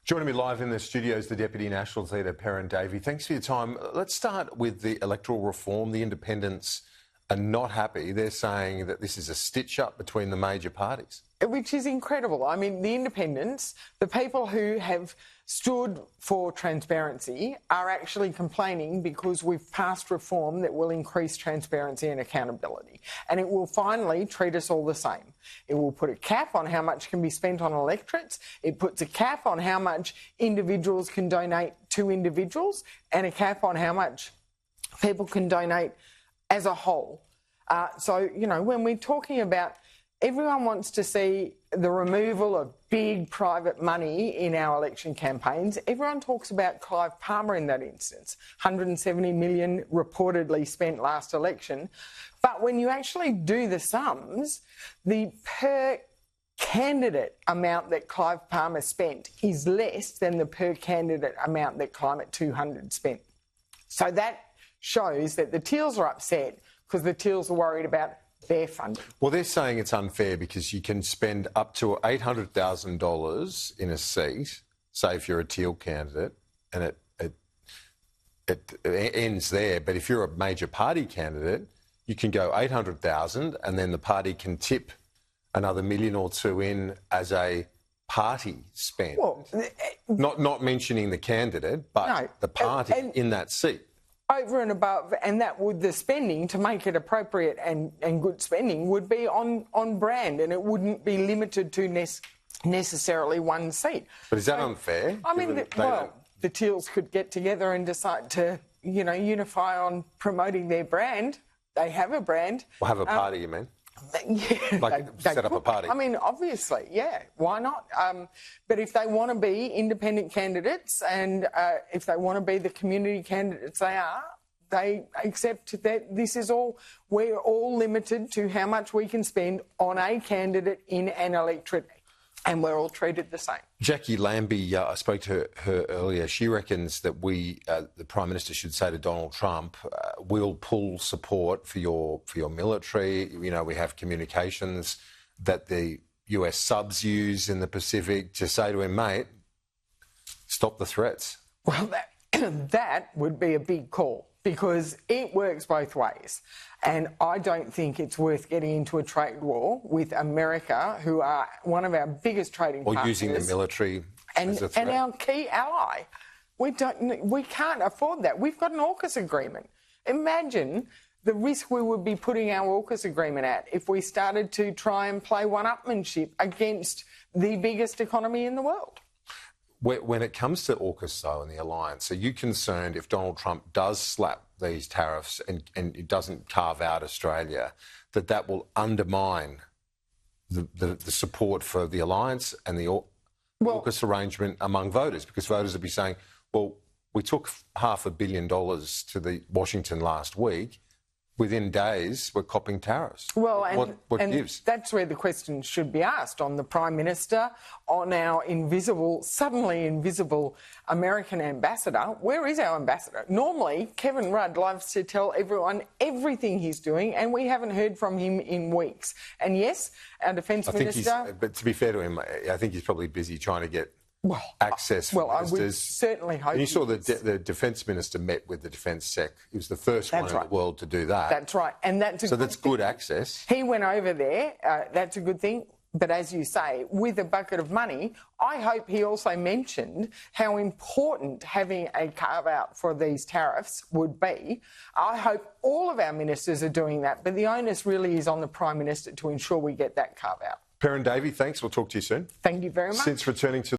Joining me live in the studio is the Deputy Nationals Leader, Kieran Gilbert. Thanks for your time. Let's start with the electoral reform. The independents are not happy. They're saying that this is a stitch-up between the major parties. Which is incredible. I mean, the independents, the people who have stood for transparency, are actually complaining because we've passed reform that will increase transparency and accountability. And it will finally treat us all the same. It will put a cap on how much can be spent on electorates. It puts a cap on how much individuals can donate to individuals and a cap on how much people can donate as a whole. So, you know, when we're talking about everyone wants to see the removal of big private money in our election campaigns. Everyone talks about Clive Palmer in that instance. 170 million reportedly spent last election. But when you actually do the sums, the per candidate amount that Clive Palmer spent is less than the per candidate amount that Climate 200 spent. So that shows that the Teals are upset because the Teals are worried about their funding. Well, they're saying it's unfair because you can spend up to $800,000 in a seat, say if you're a Teal candidate, and it ends there. But if you're a major party candidate, you can go $800,000 and then the party can tip another $1 million or $2 million in as a party spend. Well, not mentioning the candidate, but the party in that seat. Over and above, and that would, the spending, to make it appropriate and good spending, would be on brand, and it wouldn't be limited to necessarily one seat. But is that unfair? I mean, the Teals could get together and decide to, you know, unify on promoting their brand. They have a brand. Well, have a party, you mean? Yeah, like set up a party. I mean, obviously, yeah, why not? But if they want to be independent candidates and if they want to be the community candidates they accept that this is all, we're all limited to how much we can spend on a candidate in an electorate, and we're all treated the same. Jackie Lambie, I spoke to her earlier. She reckons that the Prime Minister should say to Donald Trump, we'll pull support for your military. You know, we have communications that the US subs use in the Pacific. To say to him, mate, stop the threats. Well, that would be a big call, because it works both ways. And I don't think it's worth getting into a trade war with America, who are one of our biggest trading partners. Or using the military as a threat. And our key ally. We can't afford that. We've got an AUKUS agreement. Imagine the risk we would be putting our AUKUS agreement at if we started to try and play one-upmanship against the biggest economy in the world. When it comes to AUKUS, though, and the alliance, are you concerned if Donald Trump does slap these tariffs and it doesn't carve out Australia, that will undermine the support for the alliance and the AUKUS arrangement among voters? Because voters will be saying, well, we took $500 million to the Washington last week. Within days, we're copping tariffs. Well, what gives? That's where the question should be asked, on the Prime Minister, on our suddenly invisible American ambassador. Where is our ambassador? Normally, Kevin Rudd loves to tell everyone everything he's doing, and we haven't heard from him in weeks. And yes, our Defence Minister... But to be fair to him, I think he's probably busy trying to get access. I would certainly hope. And you saw the Defence Minister met with the Defence Sec. He was the first one in the world to do that. That's right. And that's good access. He went over there. That's a good thing. But as you say, with a bucket of money, I hope he also mentioned how important having a carve-out for these tariffs would be. I hope all of our ministers are doing that, but the onus really is on the Prime Minister to ensure we get that carve-out. Kieran Gilbert, thanks. We'll talk to you soon. Thank you very much. Since returning to